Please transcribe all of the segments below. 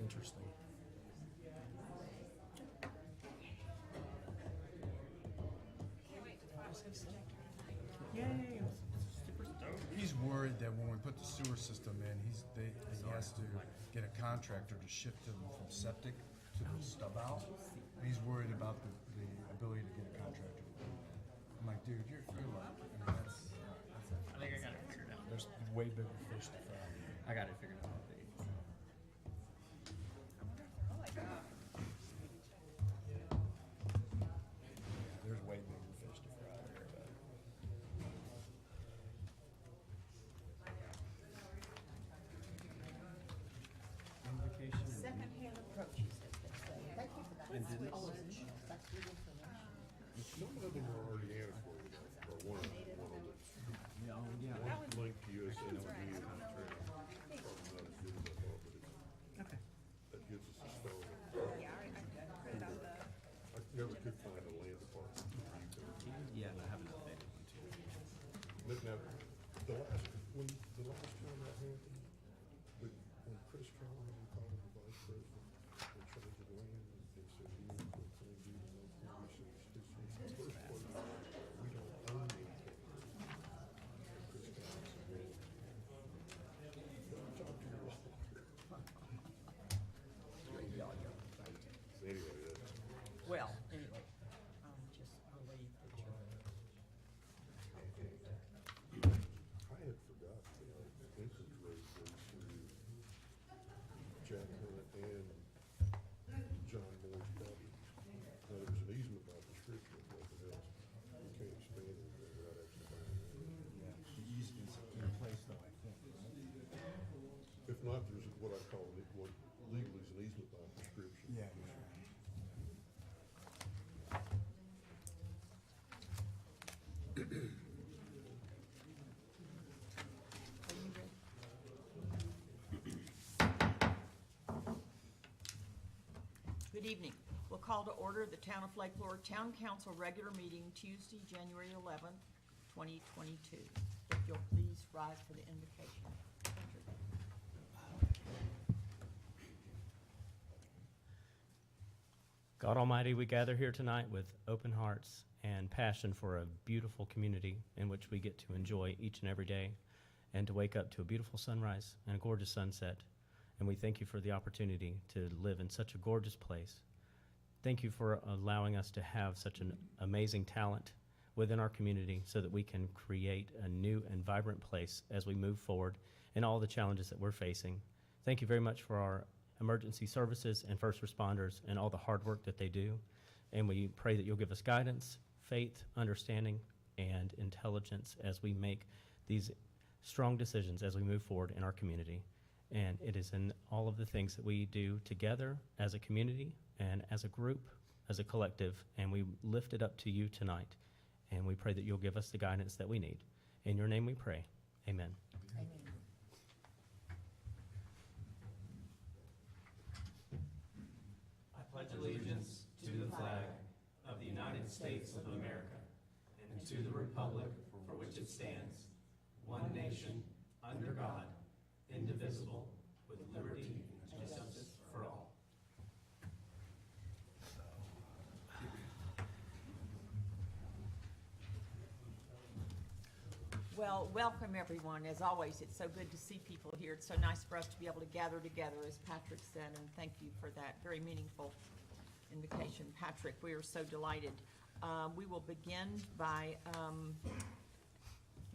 interesting. Yay! Super stoked. He's worried that when we put the sewer system in, he has to get a contractor to shift him from septic to the stub out. He's worried about the ability to get a contractor to do that. I'm like, dude, you're lucky. I mean, that's I think I got it figured out. there's way bigger fish to fry. I got it figured out. There's way bigger fish to fry there, but. Invocation. Second-hand approaches, as they say. Thank you for that. And didn't- That's good information. Some of them are already antiquated, or one of them. Yeah, oh, yeah. One linked to USA and Probably not as good as I thought, but Okay. that gives us a stone. Yeah, I read about the. I never could find a land department. Yeah, and I have an updated one too. But now, the last time that happened, when Chris Callahan called him the vice president in charge of land, and said, "You know, what can we do to make this?" His first was, "We don't own anything." And Chris Callahan said, "Well, talk to your lawyer." So anyway, that's. Well, anyway, I'm just relieved that you're. I had forgotten the interest rate goes through Jack Hunt and John Moore's property. Now, there was an easement by prescription, if nothing else. You can't expand it without actually buying it. Yeah, the easement's in place though, I think, right? If not, there's what I call, what legally is an easement by prescription. Yeah, yeah. Good evening. We'll call to order the Town of Lake Lure Town Council regular meeting Tuesday, January 11th, 2022. If you'll please rise for the invocation. God Almighty, we gather here tonight with open hearts and passion for a beautiful community in which we get to enjoy each and every day and to wake up to a beautiful sunrise and a gorgeous sunset. And we thank you for the opportunity to live in such a gorgeous place. Thank you for allowing us to have such an amazing talent within our community so that we can create a new and vibrant place as we move forward in all the challenges that we're facing. Thank you very much for our emergency services and first responders and all the hard work that they do. And we pray that you'll give us guidance, faith, understanding, and intelligence as we make these strong decisions as we move forward in our community. And it is in all of the things that we do together as a community and as a group, as a collective, and we lift it up to you tonight. And we pray that you'll give us the guidance that we need. In your name we pray. Amen. Amen. I pledge allegiance to the flag of the United States of America and to the republic for which it stands, one nation, under God, indivisible, with liberty and justice for all. Well, welcome everyone. As always, it's so good to see people here. It's so nice for us to be able to gather together, as Patrick said, and thank you for that very meaningful invitation, Patrick. We are so delighted. We will begin by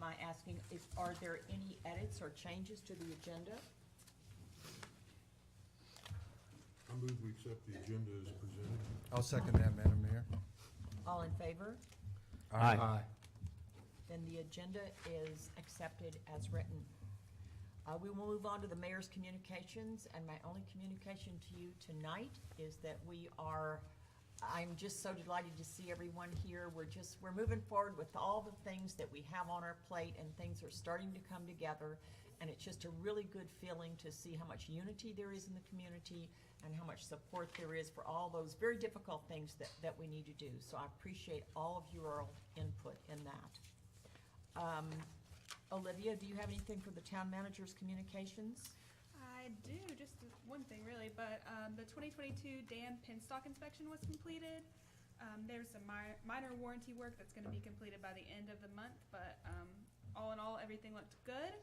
my asking, are there any edits or changes to the agenda? I move we accept the agenda as presented. I'll second that, Madam Mayor. All in favor? Aye. Then the agenda is accepted as written. We will move on to the mayor's communications, and my only communication to you tonight is that I'm just so delighted to see everyone here. We're moving forward with all the things that we have on our plate, and things are starting to come together, and it's just a really good feeling to see how much unity there is in the community and how much support there is for all those very difficult things that we need to do. So I appreciate all of your input in that. Olivia, do you have anything for the town manager's communications? I do, just one thing really, but the 2022 dam pinstock inspection was completed. There's some minor warranty work that's gonna be completed by the end of the month, but all in all, everything looked good.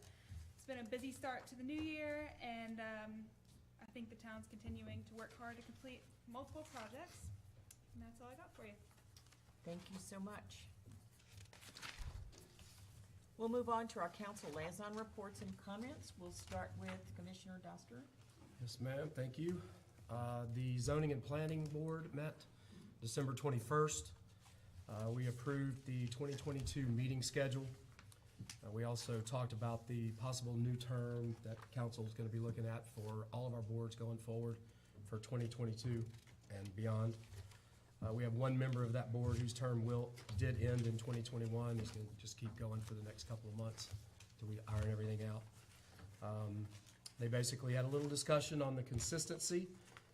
It's been a busy start to the new year, and I think the town's continuing to work hard to complete multiple projects. And that's all I got for you. Thank you so much. We'll move on to our council liaison reports and comments. We'll start with Commissioner Duster. Yes, ma'am, thank you. The Zoning and Planning Board met December 21st. We approved the 2022 meeting schedule. We also talked about the possible new term that council is going to be looking at for all of our boards going forward for 2022 and beyond. We have one member of that board whose term did end in 2021. He's going to just keep going for the next couple of months till we iron everything out. They basically had a little discussion on the consistency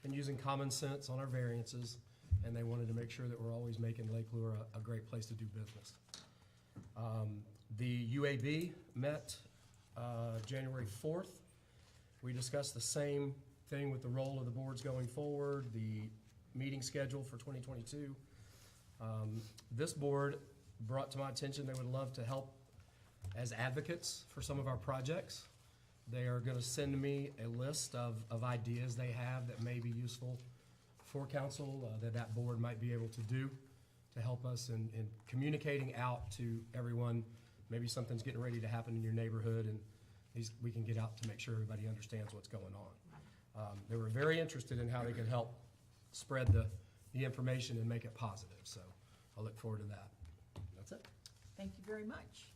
and using common sense on our variances, and they wanted to make sure that we're always making Lake Lure a great place to do business. The UAB met January 4th. We discussed the same thing with the role of the boards going forward, the meeting schedule for 2022. This board brought to my attention they would love to help as advocates for some of our projects. They are going to send me a list of ideas they have that may be useful for council, that board might be able to do to help us in communicating out to everyone. Maybe something's getting ready to happen in your neighborhood, and we can get out to make sure everybody understands what's going on. They were very interested in how they could help spread the information and make it positive, so I'll look forward to that. That's it. Thank you very much.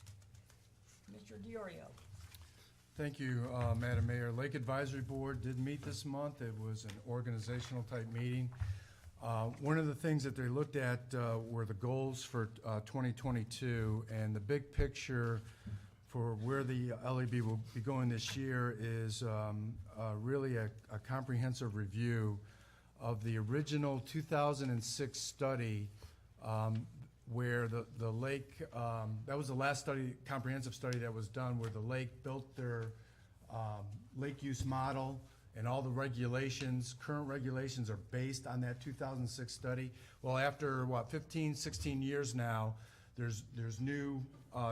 Mr. Diorio. Thank you, Madam Mayor. Lake Advisory Board did meet this month. It was an organizational type meeting. One of the things that they looked at were the goals for 2022, and the big picture for where the LAB will be going this year is really a comprehensive review of the original 2006 study where the lake, that was the last study, comprehensive study that was done, where the lake built their lake use model, and all the regulations, current regulations are based on that 2006 study. Well, after, 15, 16 years now, there's new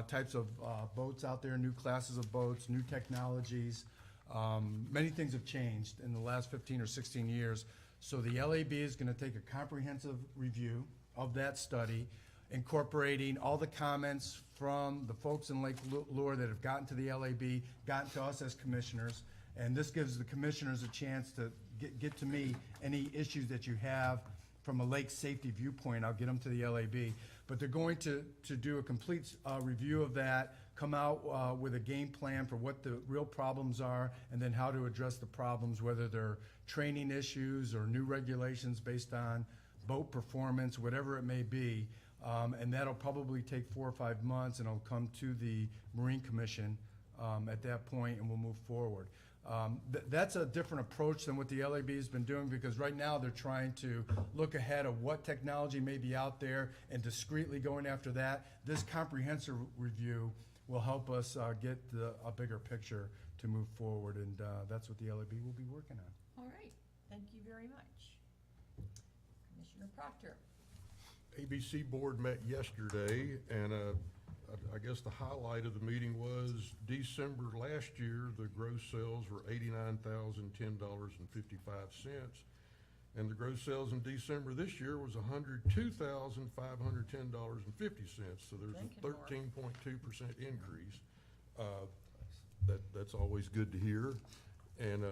types of boats out there, new classes of boats, new technologies. Many things have changed in the last 15 or 16 years. So the LAB is going to take a comprehensive review of that study, incorporating all the comments from the folks in Lake Lure that have gotten to the LAB, gotten to us as commissioners, and this gives the commissioners a chance to get to me any issues that you have from a lake safety viewpoint. I'll get them to the LAB. But they're going to do a complete review of that, come out with a game plan for what the real problems are, and then how to address the problems, whether they're training issues or new regulations based on boat performance, whatever it may be. And that'll probably take 4 or 5 months, and it'll come to the Marine Commission at that point, and we'll move forward. That's a different approach than what the LAB has been doing, because right now they're trying to look ahead of what technology may be out there and discreetly going after that. This comprehensive review will help us get a bigger picture to move forward, and that's what the LAB will be working on. All right, thank you very much. Commissioner Proctor. ABC Board met yesterday, and I guess the highlight of the meeting was December last year, the gross sales were $89,010.55. And the gross sales in December this year was $102,510.50. So there's a 13.2% increase. That's always good to hear. And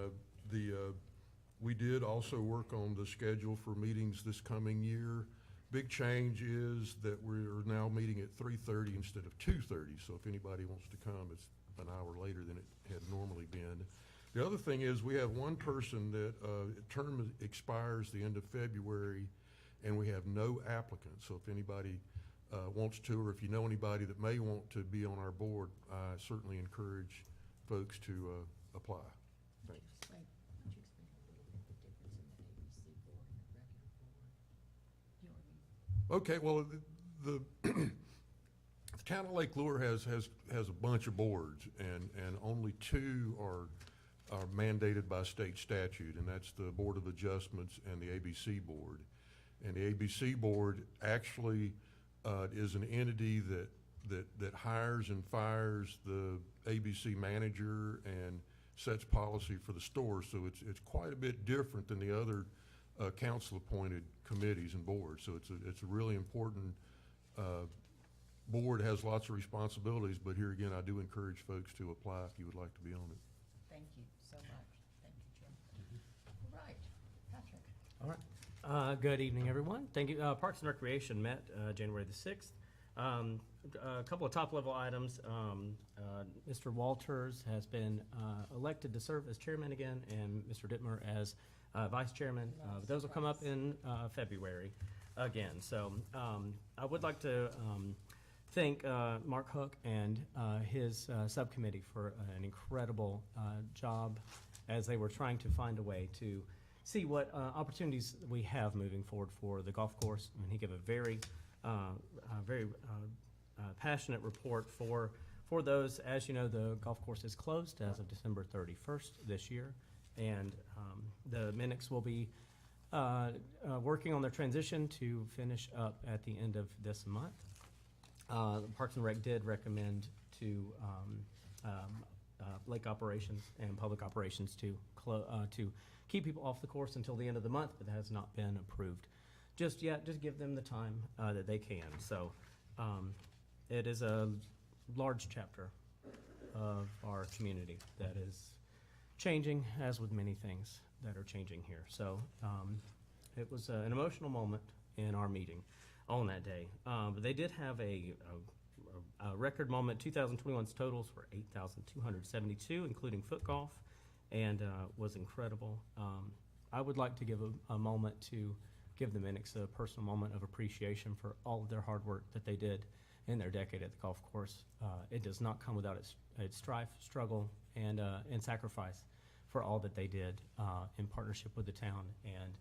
we did also work on the schedule for meetings this coming year. Big change is that we're now meeting at 3:30 instead of 2:30. So if anybody wants to come, it's an hour later than it had normally been. The other thing is we have one person that term expires the end of February, and we have no applicants. So if anybody wants to, or if you know anybody that may want to be on our board, I certainly encourage folks to apply. Thanks. Would you explain a little bit the difference in the ABC board and the regular board? You know what I mean? Okay, well, the town of Lake Lure has a bunch of boards, and only 2 are are mandated by state statute, and that's the Board of Adjustments and the ABC Board. And the ABC Board actually is an entity that hires and fires the ABC manager and sets policy for the store. So it's quite a bit different than the other council-appointed committees and boards. So it's a really important board. Has lots of responsibilities, but here again, I do encourage folks to apply if you would like to be on it. Thank you so much. Thank you, Jim. All right, Patrick. All right. Good evening, everyone. Thank you. Parks and Recreation met January the 6th. A couple of top-level items. Mr. Walters has been elected to serve as chairman again, and Mr. Dittmer as vice chairman. Those will come up in February again. So I would like to thank Mark Hook and his subcommittee for an incredible job as they were trying to find a way to see what opportunities we have moving forward for the golf course. And he gave a very passionate report for those. As you know, the golf course is closed as of December 31st this year, and the Minix will be working on their transition to finish up at the end of this month. Parks and Rec did recommend to lake operations and public operations to keep people off the course until the end of the month, but that has not been approved just yet. Just give them the time that they can. So it is a large chapter of our community that is changing, as with many things that are changing here. So it was an emotional moment in our meeting on that day. But they did have a record moment. 2021's totals were 8,272, including foot golf, and was incredible. I would like to give a moment to give the Minix a personal moment of appreciation for all of their hard work that they did in their decade at the golf course. It does not come without its strife, struggle, and sacrifice for all that they did in partnership with the town. And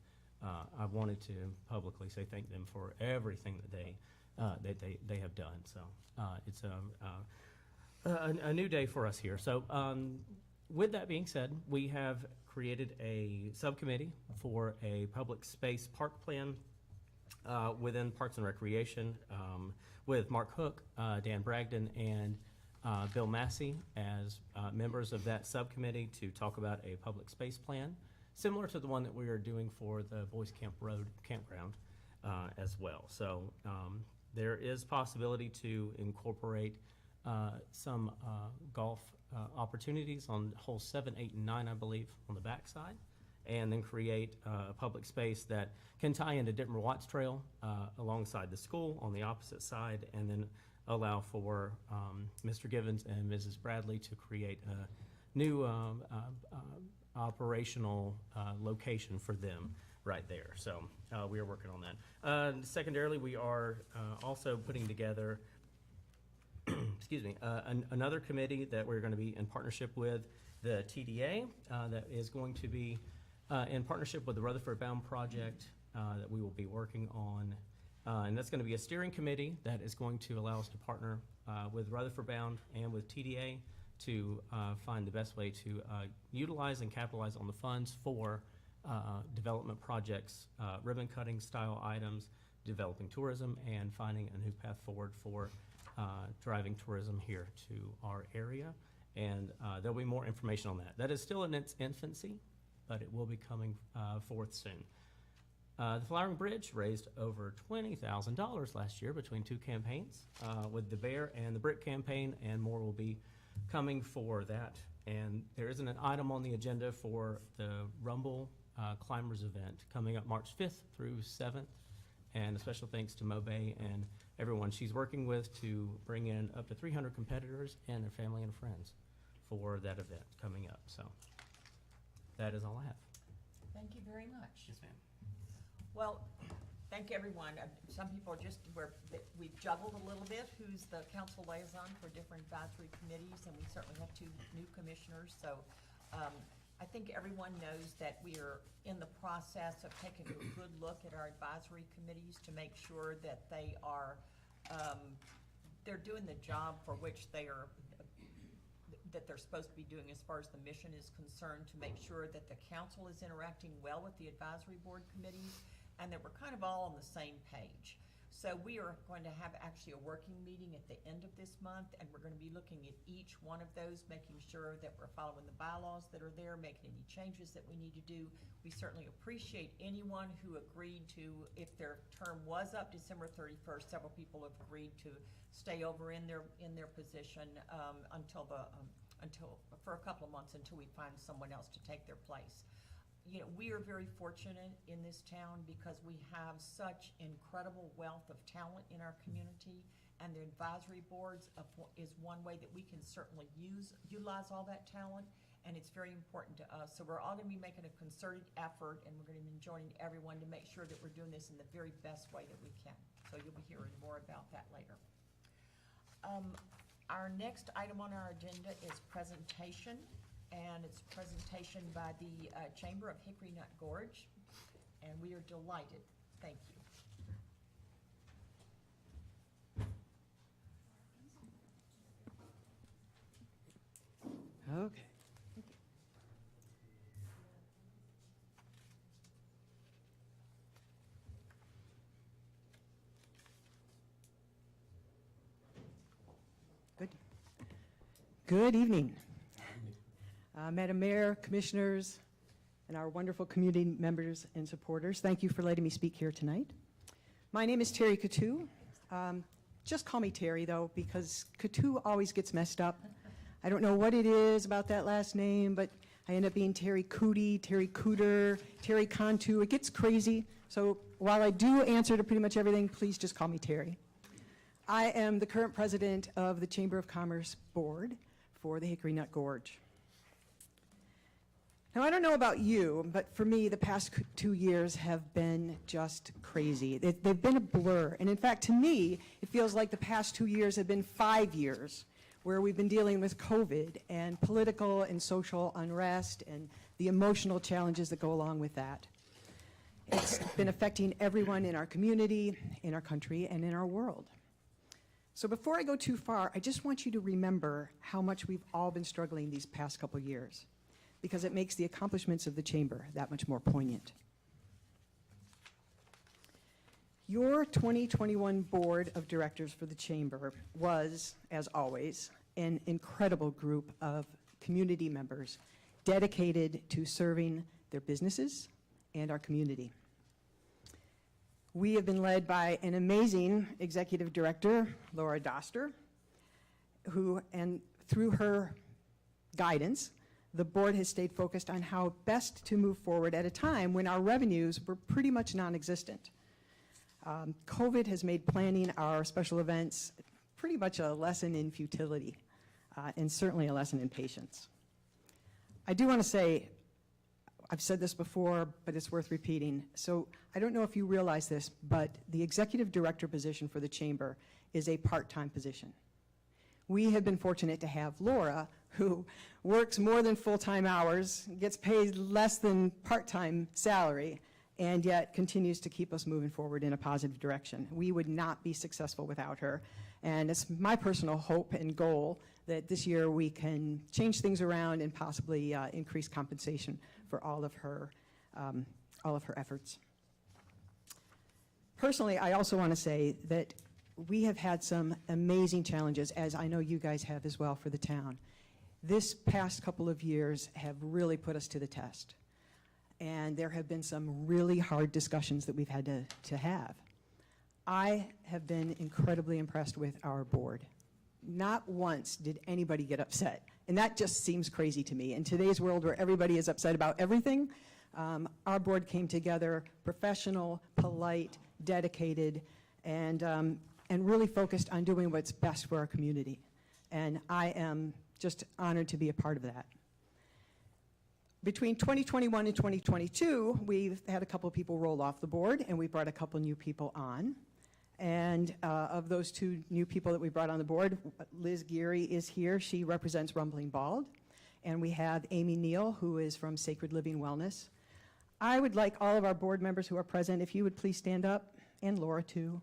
I wanted to publicly say thank them for everything that they have done. So it's a new day for us here. So with that being said, we have created a subcommittee for a public space park plan within Parks and Recreation with Mark Hook, Dan Bragdon, and Bill Massey as members of that subcommittee to talk about a public space plan, similar to the one that we are doing for the Boys Camp Road campground as well. So there is possibility to incorporate some golf opportunities on holes 7, 8, and 9, I believe, on the backside, and then create a public space that can tie into Dittmer Watts Trail alongside the school on the opposite side, and then allow for Mr. Givens and Mrs. Bradley to create a new operational location for them right there. So we are working on that. Secondarily, we are also putting together excuse me, another committee that we're going to be in partnership with, the TDA, that is going to be in partnership with the Rutherford Bound project that we will be working on. And that's going to be a steering committee that is going to allow us to partner with Rutherford Bound and with TDA to find the best way to utilize and capitalize on the funds for development projects, ribbon cutting style items, developing tourism, and finding a new path forward for driving tourism here to our area. And there'll be more information on that. That is still in its infancy, but it will be coming forth soon. The Flowering Bridge raised over $20,000 last year between two campaigns with the Bear and the Brick campaign, and more will be coming for that. And there isn't an item on the agenda for the Rumble Climbers event coming up March 5th through 7th. And a special thanks to Mobay and everyone she's working with to bring in up to 300 competitors and their family and friends for that event coming up. So that is all I have. Thank you very much. Yes, ma'am. Well, thank everyone. Some people we've juggled a little bit who's the council liaison for different advisory committees, and we certainly have 2 new commissioners. So I think everyone knows that we are in the process of taking a good look at our advisory committees to make sure that they are they're doing the job for which they are that they're supposed to be doing as far as the mission is concerned, to make sure that the council is interacting well with the advisory board committees, and that we're kind of all on the same page. So we are going to have actually a working meeting at the end of this month, and we're going to be looking at each one of those, making sure that we're following the bylaws that are there, making any changes that we need to do. We certainly appreciate anyone who agreed to, if their term was up December 31st, several people have agreed to stay over in their position until for a couple of months, until we find someone else to take their place. You know, we are very fortunate in this town because we have such incredible wealth of talent in our community, and the advisory boards is one way that we can certainly utilize all that talent, and it's very important to us. So we're all going to be making a concerted effort, and we're going to be joining everyone to make sure that we're doing this in the very best way that we can. So you'll be hearing more about that later. Our next item on our agenda is presentation, and it's a presentation by the Chamber of Hickory Nut Gorge, and we are delighted. Thank you. Okay. Good evening. Madam Mayor, Commissioners, and our wonderful community members and supporters, thank you for letting me speak here tonight. My name is Terry Coutu. Just call me Terry, though, because Coutu always gets messed up. I don't know what it is about that last name, but I end up being Terry Cootie, Terry Cooter, Terry Cantu. It gets crazy. So while I do answer to pretty much everything, please just call me Terry. I am the current president of the Chamber of Commerce Board for the Hickory Nut Gorge. Now, I don't know about you, but for me, the past 2 years have been just crazy. They've been a blur. And in fact, to me, it feels like the past 2 years have been 5 years where we've been dealing with COVID and political and social unrest and the emotional challenges that go along with that. It's been affecting everyone in our community, in our country, and in our world. So before I go too far, I just want you to remember how much we've all been struggling these past couple years, because it makes the accomplishments of the Chamber that much more poignant. Your 2021 Board of Directors for the Chamber was, as always, an incredible group of community members dedicated to serving their businesses and our community. We have been led by an amazing Executive Director, Laura Doster, and through her guidance, the board has stayed focused on how best to move forward at a time when our revenues were pretty much non-existent. COVID has made planning our special events pretty much a lesson in futility, and certainly a lesson in patience. I do want to say, I've said this before, but it's worth repeating. So I don't know if you realize this, but the executive director position for the Chamber is a part-time position. We have been fortunate to have Laura, who works more than full-time hours, gets paid less than part-time salary, and yet continues to keep us moving forward in a positive direction. We would not be successful without her. And it's my personal hope and goal that this year we can change things around and possibly increase compensation for all of her efforts. Personally, I also want to say that we have had some amazing challenges, as I know you guys have as well, for the town. This past couple of years have really put us to the test. And there have been some really hard discussions that we've had to have. I have been incredibly impressed with our board. Not once did anybody get upset. And that just seems crazy to me. In today's world where everybody is upset about everything, our board came together professional, polite, dedicated, and really focused on doing what's best for our community. And I am just honored to be a part of that. Between 2021 and 2022, we've had a couple of people roll off the board, and we brought a couple new people on. And of those two new people that we brought on the board, Liz Geary is here. She represents Rumbling Bald. And we have Amy Neal, who is from Sacred Living Wellness. I would like all of our board members who are present, if you would please stand up, and Laura too.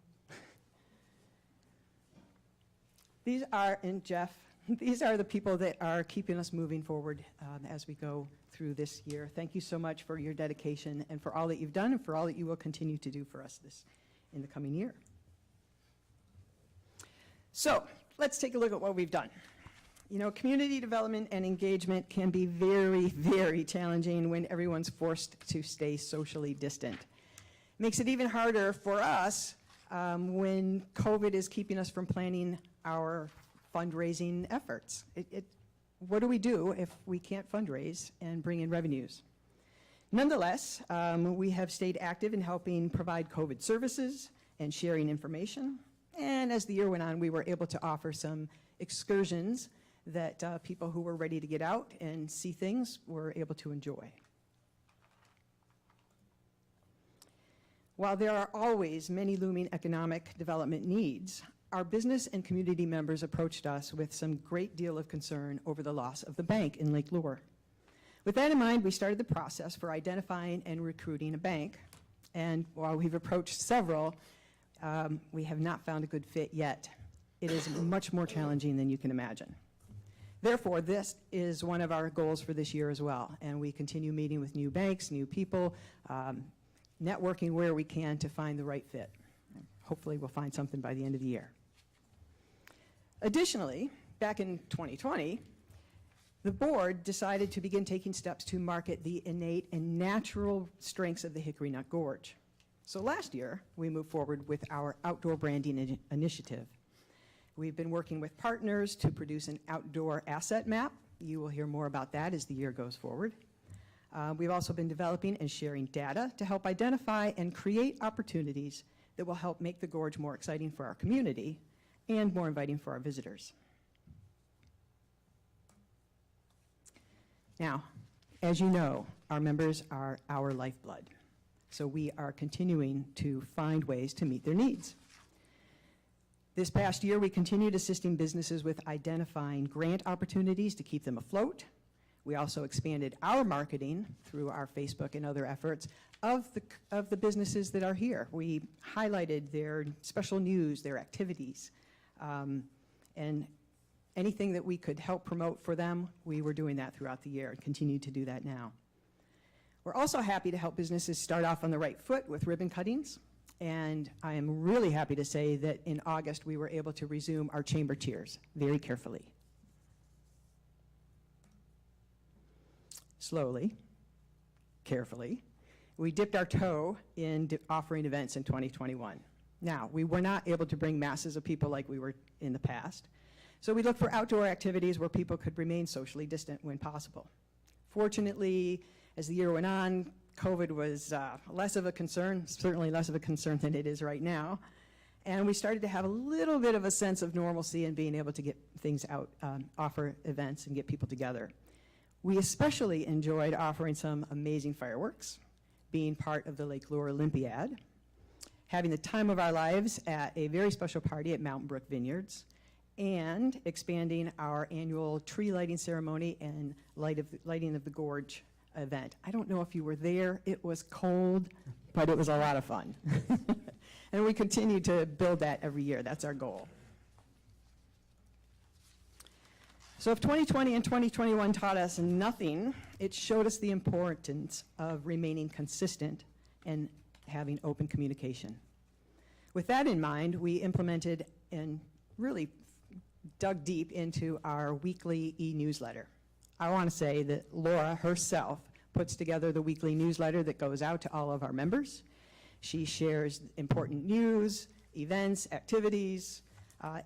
These are, and Jeff, these are the people that are keeping us moving forward as we go through this year. Thank you so much for your dedication and for all that you've done and for all that you will continue to do for us in the coming year. So let's take a look at what we've done. You know, community development and engagement can be very, very challenging when everyone's forced to stay socially distant. Makes it even harder for us when COVID is keeping us from planning our fundraising efforts. What do we do if we can't fundraise and bring in revenues? Nonetheless, we have stayed active in helping provide COVID services and sharing information. And as the year went on, we were able to offer some excursions that people who were ready to get out and see things were able to enjoy. While there are always many looming economic development needs, our business and community members approached us with some great deal of concern over the loss of the bank in Lake Lure. With that in mind, we started the process for identifying and recruiting a bank. And while we've approached several, we have not found a good fit yet. It is much more challenging than you can imagine. Therefore, this is one of our goals for this year as well. And we continue meeting with new banks, new people, networking where we can to find the right fit. Hopefully we'll find something by the end of the year. Additionally, back in 2020, the board decided to begin taking steps to market the innate and natural strengths of the Hickory Nut Gorge. So last year, we moved forward with our outdoor branding initiative. We've been working with partners to produce an outdoor asset map. You will hear more about that as the year goes forward. We've also been developing and sharing data to help identify and create opportunities that will help make the Gorge more exciting for our community and more inviting for our visitors. Now, as you know, our members are our lifeblood, so we are continuing to find ways to meet their needs. This past year, we continued assisting businesses with identifying grant opportunities to keep them afloat. We also expanded our marketing through our Facebook and other efforts of the businesses that are here. We highlighted their special news, their activities, and anything that we could help promote for them, we were doing that throughout the year and continue to do that now. We're also happy to help businesses start off on the right foot with ribbon cuttings, and I am really happy to say that in August we were able to resume our chamber cheers very carefully. Slowly, carefully, we dipped our toe in offering events in 2021. Now, we were not able to bring masses of people like we were in the past, so we looked for outdoor activities where people could remain socially distant when possible. Fortunately, as the year went on, COVID was less of a concern, certainly less of a concern than it is right now, and we started to have a little bit of a sense of normalcy and being able to get things out, offer events and get people together. We especially enjoyed offering some amazing fireworks, being part of the Lake Lure Olympiad, having the time of our lives at a very special party at Mountain Brook Vineyards, and expanding our annual tree lighting ceremony and lighting of the Gorge event. I don't know if you were there. It was cold, but it was a lot of fun. And we continue to build that every year. That's our goal. So if 2020 and 2021 taught us nothing, it showed us the importance of remaining consistent and having open communication. With that in mind, we implemented and really dug deep into our weekly e-newsletter. I want to say that Laura herself puts together the weekly newsletter that goes out to all of our members. She shares important news, events, activities,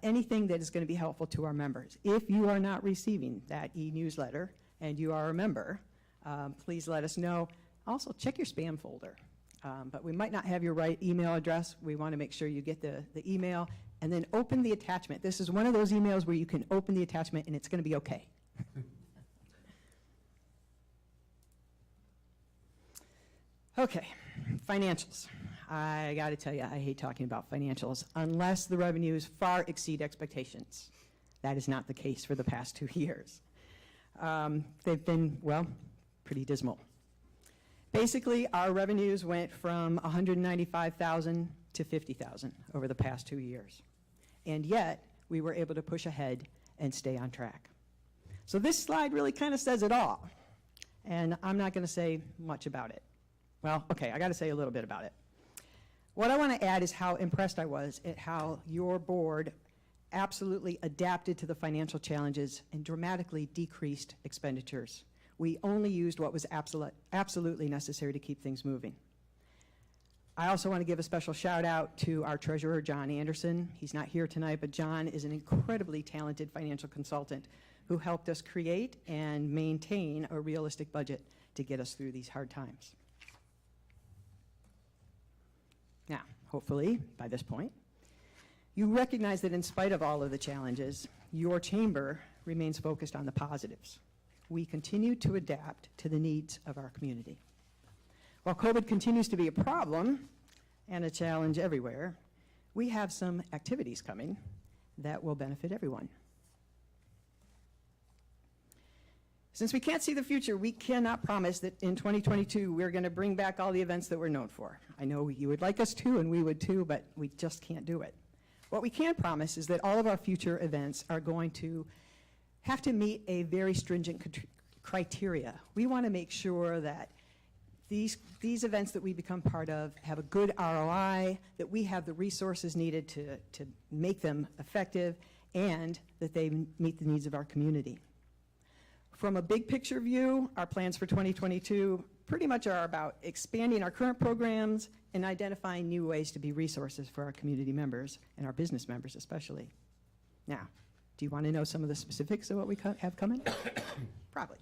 anything that is going to be helpful to our members. If you are not receiving that e-newsletter and you are a member, please let us know. Also, check your spam folder. But we might not have your right email address. We want to make sure you get the email and then open the attachment. This is one of those emails where you can open the attachment and it's going to be okay. Okay, financials. I got to tell you, I hate talking about financials unless the revenues far exceed expectations. That is not the case for the past 2 years. They've been, well, pretty dismal. Basically, our revenues went from $195,000 to $50,000 over the past 2 years. And yet, we were able to push ahead and stay on track. So this slide really kind of says it all, and I'm not going to say much about it. Well, okay, I got to say a little bit about it. What I want to add is how impressed I was at how your board absolutely adapted to the financial challenges and dramatically decreased expenditures. We only used what was absolutely necessary to keep things moving. I also want to give a special shout out to our treasurer, John Anderson. He's not here tonight, but John is an incredibly talented financial consultant who helped us create and maintain a realistic budget to get us through these hard times. Now, hopefully, by this point, you recognize that in spite of all of the challenges, your chamber remains focused on the positives. We continue to adapt to the needs of our community. While COVID continues to be a problem and a challenge everywhere, we have some activities coming that will benefit everyone. Since we can't see the future, we cannot promise that in 2022 we're going to bring back all the events that we're known for. I know you would like us to, and we would too, but we just can't do it. What we can promise is that all of our future events are going to have to meet a very stringent criteria. We want to make sure that these events that we become part of have a good ROI, that we have the resources needed to make them effective, and that they meet the needs of our community. From a big picture view, our plans for 2022 pretty much are about expanding our current programs and identifying new ways to be resources for our community members and our business members especially. Now, do you want to know some of the specifics of what we have coming? Probably.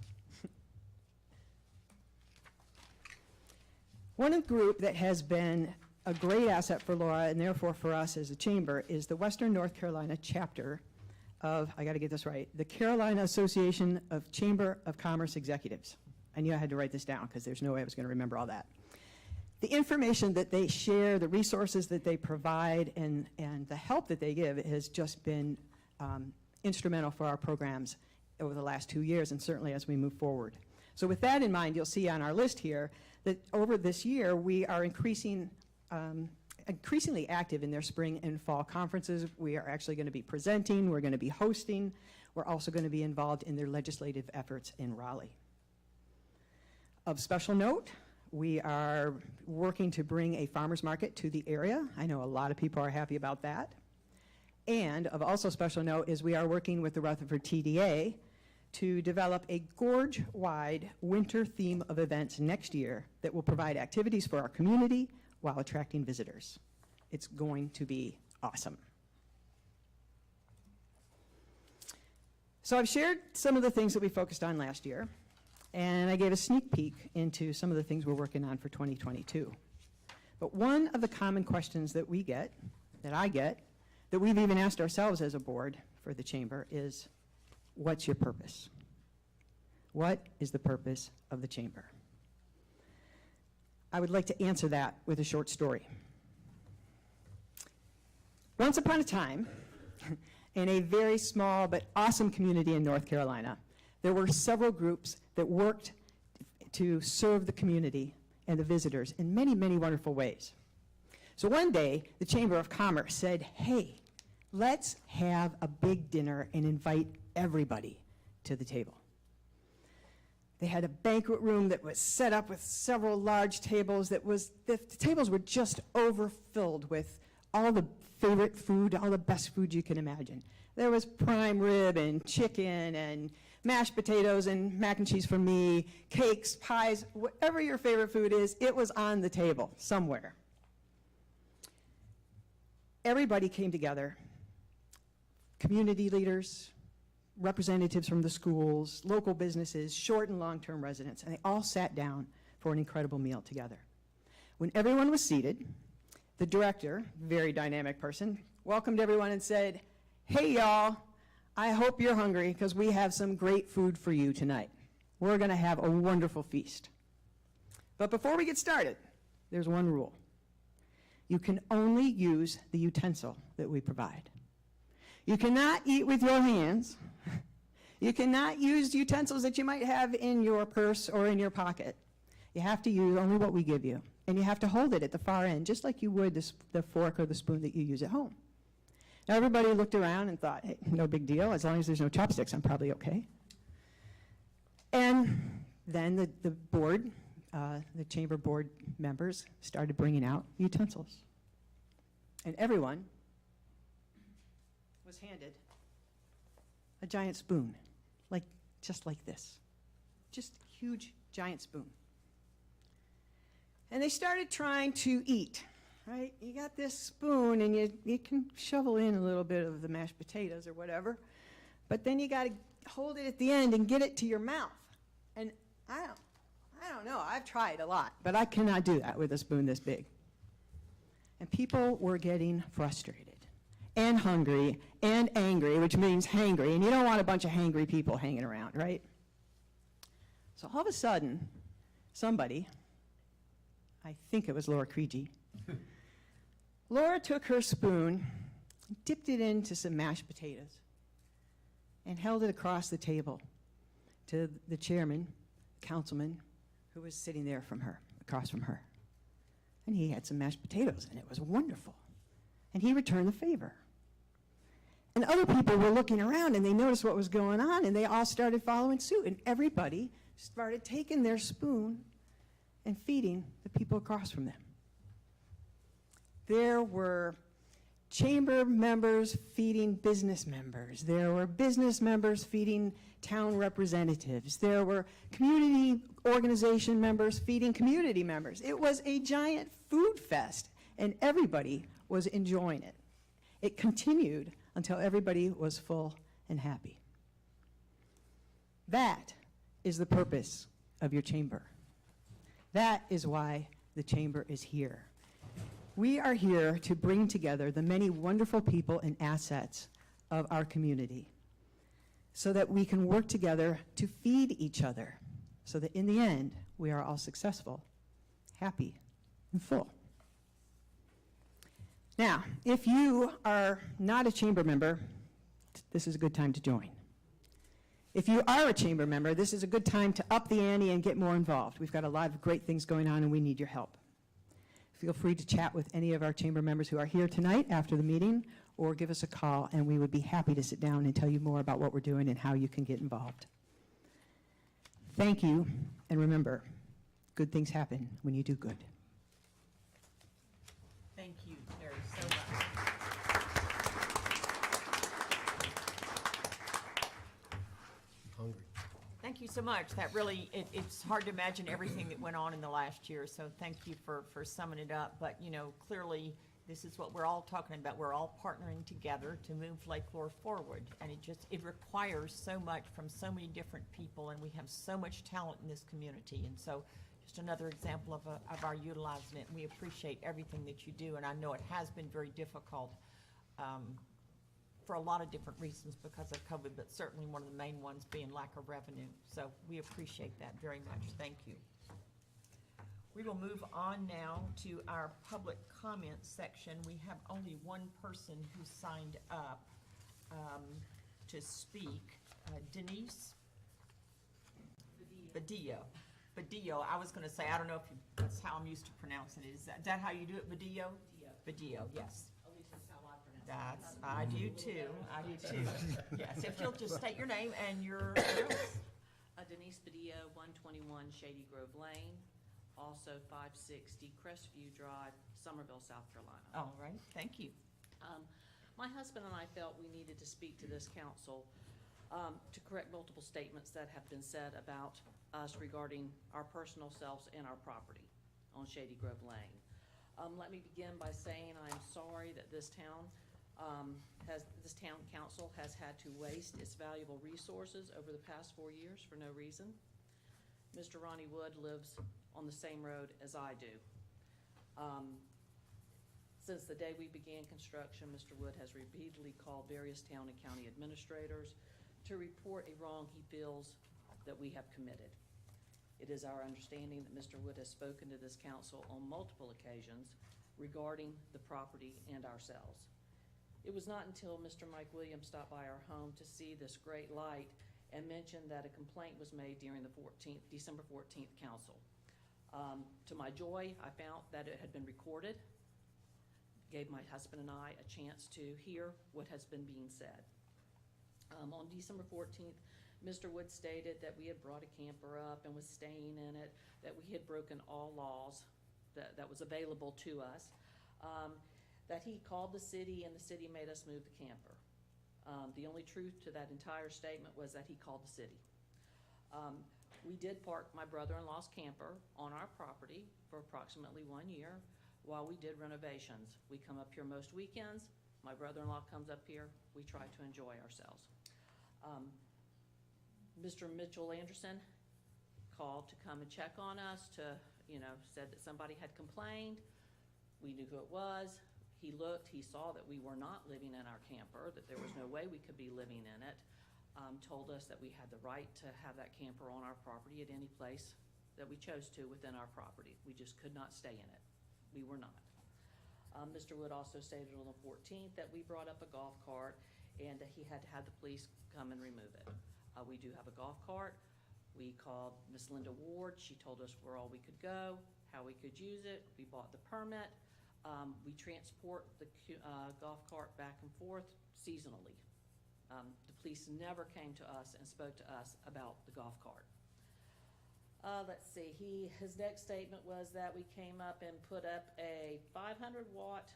One group that has been a great asset for Laura and therefore for us as a chamber is the Western North Carolina chapter of, I got to get this right, the Carolina Association of Chamber of Commerce Executives. I knew I had to write this down because there's no way I was going to remember all that. The information that they share, the resources that they provide, and the help that they give has just been instrumental for our programs over the last 2 years and certainly as we move forward. So with that in mind, you'll see on our list here that over this year we are increasingly active in their spring and fall conferences. We are actually going to be presenting, we're going to be hosting, we're also going to be involved in their legislative efforts in Raleigh. Of special note, we are working to bring a farmer's market to the area. I know a lot of people are happy about that. And of also special note is we are working with the Rutherford TDA to develop a Gorge-wide winter theme of events next year that will provide activities for our community while attracting visitors. It's going to be awesome. So I've shared some of the things that we focused on last year, and I gave a sneak peek into some of the things we're working on for 2022. But one of the common questions that we get, that I get, that we've even asked ourselves as a board for the chamber is, what's your purpose? What is the purpose of the chamber? I would like to answer that with a short story. Once upon a time, in a very small but awesome community in North Carolina, there were several groups that worked to serve the community and the visitors in many, many wonderful ways. So one day, the Chamber of Commerce said, hey, let's have a big dinner and invite everybody to the table. They had a banquet room that was set up with several large tables the tables were just overfilled with all the favorite food, all the best food you can imagine. There was prime rib and chicken and mashed potatoes and mac and cheese for me, cakes, pies, whatever your favorite food is, it was on the table somewhere. Everybody came together, community leaders, representatives from the schools, local businesses, short and long-term residents, and they all sat down for an incredible meal together. When everyone was seated, the director, very dynamic person, welcomed everyone and said, hey y'all, I hope you're hungry because we have some great food for you tonight. We're going to have a wonderful feast. But before we get started, there's one rule. You can only use the utensil that we provide. You cannot eat with your hands. You cannot use utensils that you might have in your purse or in your pocket. You have to use only what we give you. And you have to hold it at the far end, just like you would the fork or the spoon that you use at home. Everybody looked around and thought, hey, no big deal. As long as there's no chopsticks, I'm probably okay. And then the board, the chamber board members started bringing out utensils. And everyone was handed a giant spoon, just like this. Just huge, giant spoon. And they started trying to eat, right? You got this spoon, and you can shovel in a little bit of the mashed potatoes or whatever, but then you got to hold it at the end and get it to your mouth. And I don't know. I've tried a lot, but I cannot do that with a spoon this big. And people were getting frustrated and hungry and angry, which means hangry, and you don't want a bunch of hangry people hanging around, right? So all of a sudden, somebody, I think it was Laura Creedy, Laura took her spoon, dipped it into some mashed potatoes, and held it across the table to the chairman, councilman, who was sitting there across from her. And he had some mashed potatoes, and it was wonderful. And he returned the favor. And other people were looking around, and they noticed what was going on, and they all started following suit. And everybody started taking their spoon and feeding the people across from them. There were chamber members feeding business members. There were business members feeding town representatives. There were community organization members feeding community members. It was a giant food fest, and everybody was enjoying it. It continued until everybody was full and happy. That is the purpose of your chamber. That is why the chamber is here. We are here to bring together the many wonderful people and assets of our community so that we can work together to feed each other, so that in the end, we are all successful, happy, and full. Now, if you are not a chamber member, this is a good time to join. If you are a chamber member, this is a good time to up the ante and get more involved. We've got a lot of great things going on, and we need your help. Feel free to chat with any of our chamber members who are here tonight after the meeting, or give us a call, and we would be happy to sit down and tell you more about what we're doing and how you can get involved. Thank you, and remember, good things happen when you do good. Thank you, Terry, so much. Hungry. Thank you so much. That really, it's hard to imagine everything that went on in the last year, so thank you for summing it up. But, clearly, this is what we're all talking about. We're all partnering together to move Lake Lore forward, and it requires so much from so many different people, and we have so much talent in this community. And so just another example of our utilizing it. And we appreciate everything that you do, and I know it has been very difficult for a lot of different reasons because of COVID, but certainly one of the main ones being lack of revenue. So we appreciate that very much. Thank you. We will move on now to our public comment section. We have only one person who signed up to speak. Denise? Badillo. I was going to say, I don't know if that's how I'm used to pronouncing it. Is that how you do it, Badillo? Badillo, yes. At least that's how I pronounce it. I do too. Yes, if you'll just state your name and your address. Denise Badillo, 121 Shady Grove Lane, also 560 Crestview Drive, Somerville, South Carolina. All right, thank you. My husband and I felt we needed to speak to this council to correct multiple statements that have been said about us regarding our personal selves and our property on Shady Grove Lane. Let me begin by saying I'm sorry that this town council has had to waste its valuable resources over the past 4 years for no reason. Mr. Ronnie Wood lives on the same road as I do. Since the day we began construction, Mr. Wood has repeatedly called various town and county administrators to report a wrong he feels that we have committed. It is our understanding that Mr. Wood has spoken to this council on multiple occasions regarding the property and ourselves. It was not until Mr. Mike Williams stopped by our home to see this great light and mentioned that a complaint was made during the December 14th council. To my joy, I found that it had been recorded gave my husband and I a chance to hear what has been being said. On December 14th, Mr. Wood stated that we had brought a camper up and was staying in it, that we had broken all laws that was available to us, that he called the city and the city made us move the camper. The only truth to that entire statement was that he called the city. We did park my brother-in-law's camper on our property for approximately 1 year while we did renovations. We come up here most weekends. My brother-in-law comes up here. We try to enjoy ourselves. Mr. Mitchell Anderson called to come and check on us, said that somebody had complained. We knew who it was. He looked, he saw that we were not living in our camper, that there was no way we could be living in it, told us that we had the right to have that camper on our property at any place that we chose to within our property. We just could not stay in it. We were not. Mr. Wood also stated on the 14th that we brought up a golf cart and that he had to have the police come and remove it. We do have a golf cart. We called Miss Linda Ward. She told us where all we could go, how we could use it. We bought the permit. We transport the golf cart back and forth seasonally. The police never came to us and spoke to us about the golf cart. Let's see, his next statement was that we came up and put up a 500-watt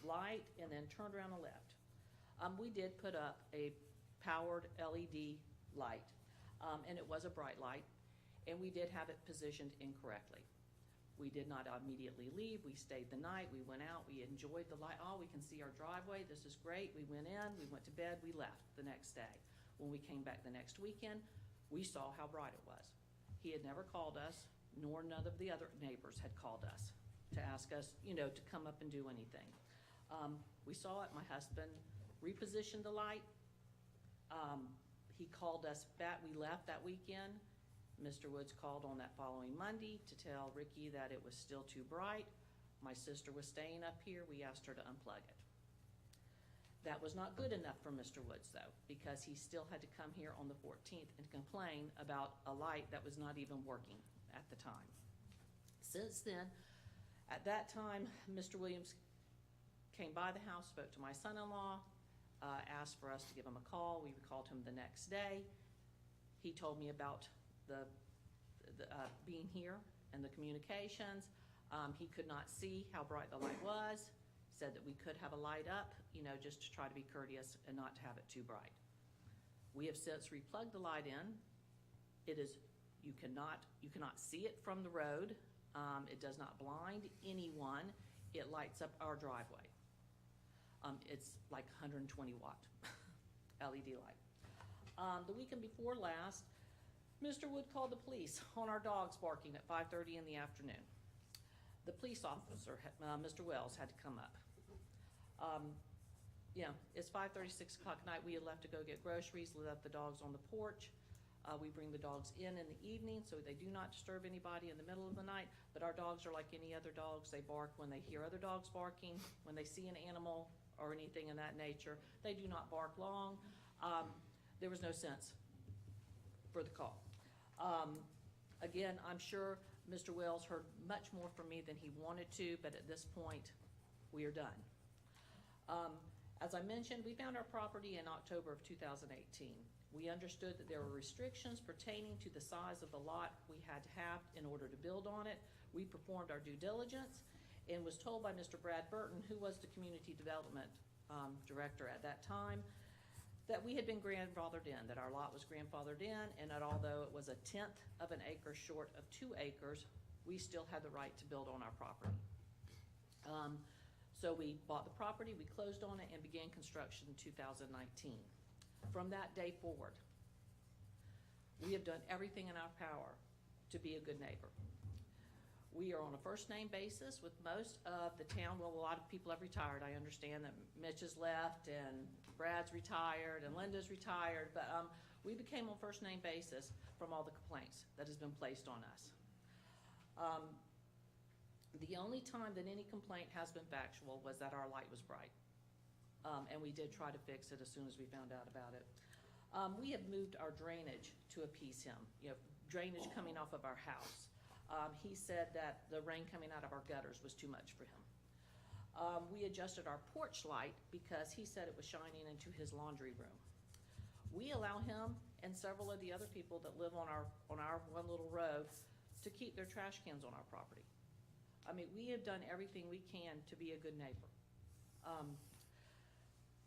light and then turned around and left. We did put up a powered LED light, and it was a bright light, and we did have it positioned incorrectly. We did not immediately leave. We stayed the night. We went out. We enjoyed the light. Oh, we can see our driveway. This is great. We went in. We went to bed. We left the next day. When we came back the next weekend, we saw how bright it was. He had never called us, nor none of the other neighbors had called us to ask us, to come up and do anything. We saw it. My husband repositioned the light. He called us back. We left that weekend. Mr. Woods called on that following Monday to tell Ricky that it was still too bright. My sister was staying up here. We asked her to unplug it. That was not good enough for Mr. Woods, though, because he still had to come here on the 14th and complain about a light that was not even working at the time. Since then, at that time, Mr. Williams came by the house, spoke to my son-in-law, asked for us to give him a call. We called him the next day. He told me about the being here and the communications. He could not see how bright the light was. Said that we could have a light up, just to try to be courteous and not to have it too bright. We have since replugged the light in. It is, you cannot see it from the road. It does not blind anyone. It lights up our driveway. It's like 120 watt LED light. The weekend before last, Mr. Wood called the police on our dogs barking at 5:30 in the afternoon. The police officer, Mr. Wells, had to come up. It's 5:30, 6 o'clock at night. We had left to go get groceries, left the dogs on the porch. We bring the dogs in the evening so they do not disturb anybody in the middle of the night, but our dogs are like any other dogs. They bark when they hear other dogs barking, when they see an animal or anything in that nature. They do not bark long. There was no sense for the call. Again, I'm sure Mr. Wells heard much more from me than he wanted to, but at this point, we are done. As I mentioned, we found our property in October of 2018. We understood that there were restrictions pertaining to the size of the lot we had to have in order to build on it. We performed our due diligence and was told by Mr. Brad Burton, who was the community development director at that time, that we had been grandfathered in, that our lot was grandfathered in, and that although it was 1/10 of an acre short of 2 acres, we still had the right to build on our property. So we bought the property, we closed on it, and began construction in 2019. From that day forward, we have done everything in our power to be a good neighbor. We are on a first-name basis with most of the town. Well, a lot of people have retired. I understand that Mitch has left, and Brad's retired, and Linda's retired, but we became on first-name basis from all the complaints that has been placed on us. The only time that any complaint has been factual was that our light was bright, and we did try to fix it as soon as we found out about it. We have moved our drainage to appease him, drainage coming off of our house. He said that the rain coming out of our gutters was too much for him. We adjusted our porch light because he said it was shining into his laundry room. We allow him and several of the other people that live on our one little road to keep their trash cans on our property. I mean, we have done everything we can to be a good neighbor.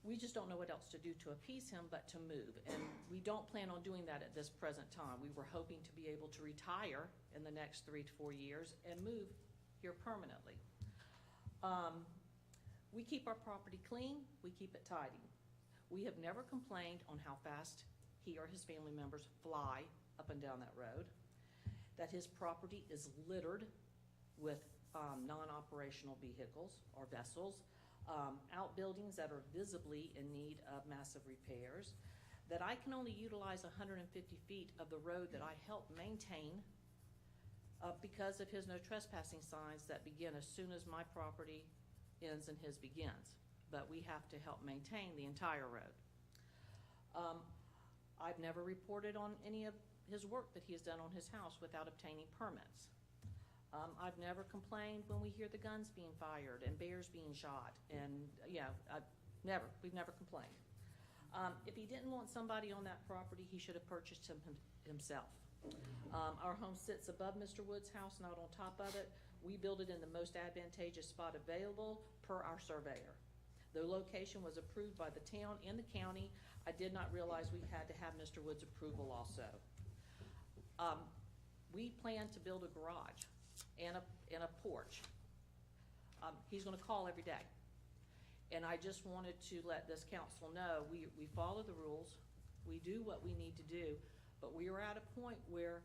We just don't know what else to do to appease him but to move, and we don't plan on doing that at this present time. We were hoping to be able to retire in the next 3 to 4 years and move here permanently. We keep our property clean, we keep it tidy. We have never complained on how fast he or his family members fly up and down that road, that his property is littered with non-operational vehicles or vessels, outbuildings that are visibly in need of massive repairs, that I can only utilize 150 feet of the road that I help maintain because of his no trespassing signs that begin as soon as my property ends and his begins. But we have to help maintain the entire road. I've never reported on any of his work that he has done on his house without obtaining permits. I've never complained when we hear the guns being fired and bears being shot, and we've never complained. If he didn't want somebody on that property, he should have purchased him himself. Our home sits above Mr. Wood's house, not on top of it. We built it in the most advantageous spot available per our surveyor. The location was approved by the town and the county. I did not realize we had to have Mr. Wood's approval also. We plan to build a garage and a porch. He's gonna call every day. And I just wanted to let this council know, we follow the rules, we do what we need to do, but we are at a point where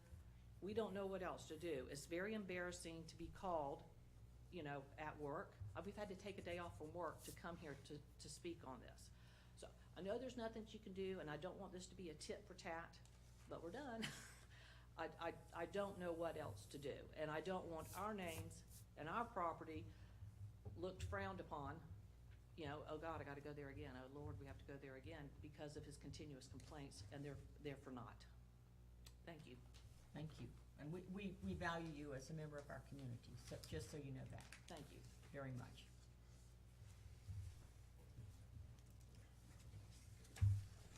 we don't know what else to do. It's very embarrassing to be called, at work. We've had to take a day off from work to come here to speak on this. So I know there's nothing you can do, and I don't want this to be a tit for tat, but we're done. I don't know what else to do, and I don't want our names and our property looked frowned upon. Oh God, I gotta go there again. Oh Lord, we have to go there again because of his continuous complaints, and they're for naught. Thank you. Thank you. And we value you as a member of our community, so just so you know that, Thank you. very much.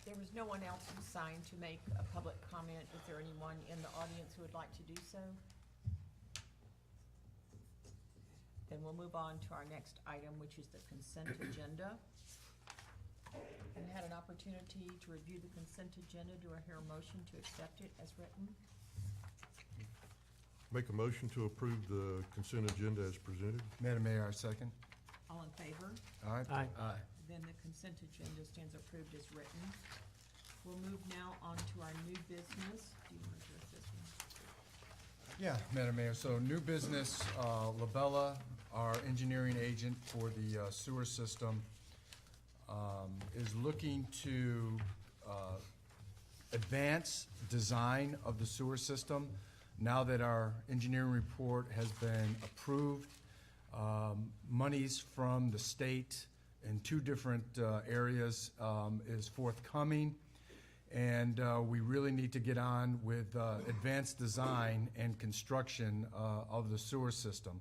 There was no one else who signed to make a public comment. Is there anyone in the audience who would like to do so? Then we'll move on to our next item, which is the consent agenda. And had an opportunity to review the consent agenda. Do I hear a motion to accept it as written? Make a motion to approve the consent agenda as presented. Madam Mayor, I second. All in favor? All right. Aye. Then the consent agenda stands approved as written. We'll move now on to our new business. Do you want to address this one? Yeah, Madam Mayor, so new business, Labella, our engineering agent for the sewer system, is looking to advance design of the sewer system. Now that our engineering report has been approved, monies from the state in 2 different areas is forthcoming. And we really need to get on with advanced design and construction of the sewer system.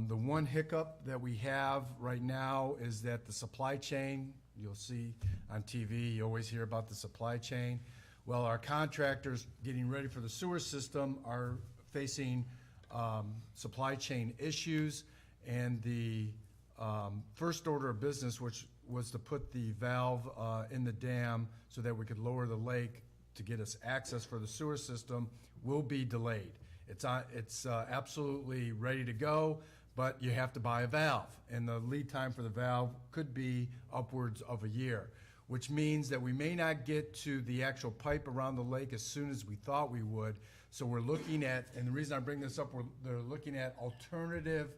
The one hiccup that we have right now is that the supply chain, you'll see on TV, you always hear about the supply chain. Well, our contractors getting ready for the sewer system are facing supply chain issues, and the first order of business, which was to put the valve in the dam so that we could lower the lake to get us access for the sewer system, will be delayed. It's absolutely ready to go, but you have to buy a valve, and the lead time for the valve could be upwards of a year, which means that we may not get to the actual pipe around the lake as soon as we thought we would. So we're looking at, and the reason I bring this up, they're looking at alternative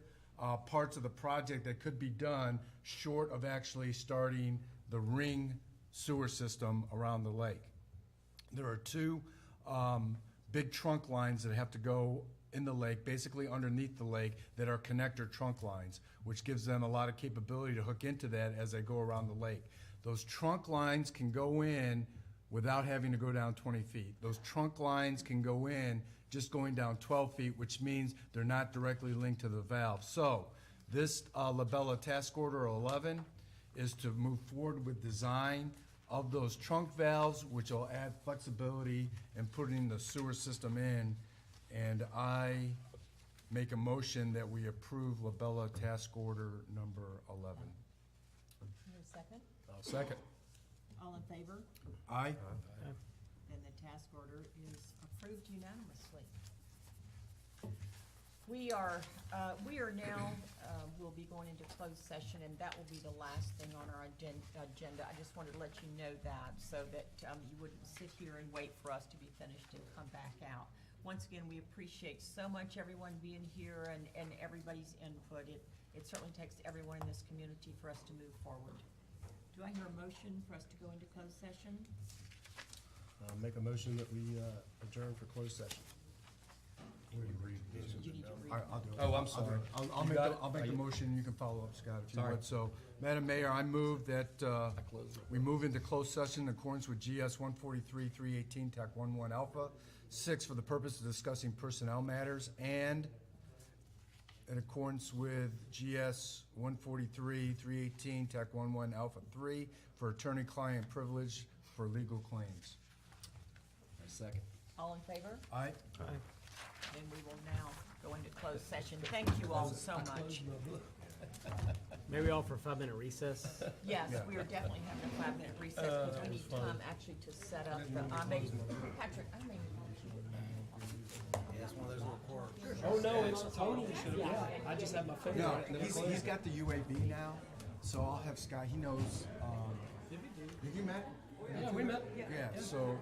parts of the project that could be done short of actually starting the ring sewer system around the lake. There are 2 big trunk lines that have to go in the lake, basically underneath the lake, that are connector trunk lines, which gives them a lot of capability to hook into that as they go around the lake. Those trunk lines can go in without having to go down 20 feet. Those trunk lines can go in just going down 12 feet, which means they're not directly linked to the valve. So This Labella Task Order 11 is to move forward with design of those trunk valves, which will add flexibility in putting the sewer system in. And I make a motion that we approve Labella Task Order number 11. Need a second? I'll second. All in favor? Aye? Then the task order is approved unanimously. We are now, we'll be going into closed session, and that will be the last thing on our agenda. I just wanted to let you know that, so that you wouldn't sit here and wait for us to be finished and come back out. Once again, we appreciate so much everyone being here and everybody's input. It certainly takes everyone in this community for us to move forward. Do I hear a motion for us to go into closed session? Make a motion that we adjourn for closed session. You need to read. I'll do it. Oh, I'm I'll do sorry. it. I'll You make got the, it? I'll make Are the you- motion, you can follow up, Scott, if you Sorry. would. So, Madam Mayor, I move that we move into closed session in accordance with GS 143-318, TAC 11 Alpha 6, for the purpose of discussing personnel matters, and in accordance with GS 143-318, TAC 11 Alpha 3, for attorney-client privilege for legal claims. Second. All in favor? Aye? Then we will now go into closed session. Thank you all so much. Maybe all for a 5-minute recess? Yes, we are definitely having a 5-minute recess because we need time actually to set up the, Patrick, Oh, no, it's Tony. Yeah, I just have my finger No, on it and then it's he's got the UAB now, so I'll have Scott, he knows, did you met? Yeah, we met. Yeah, so,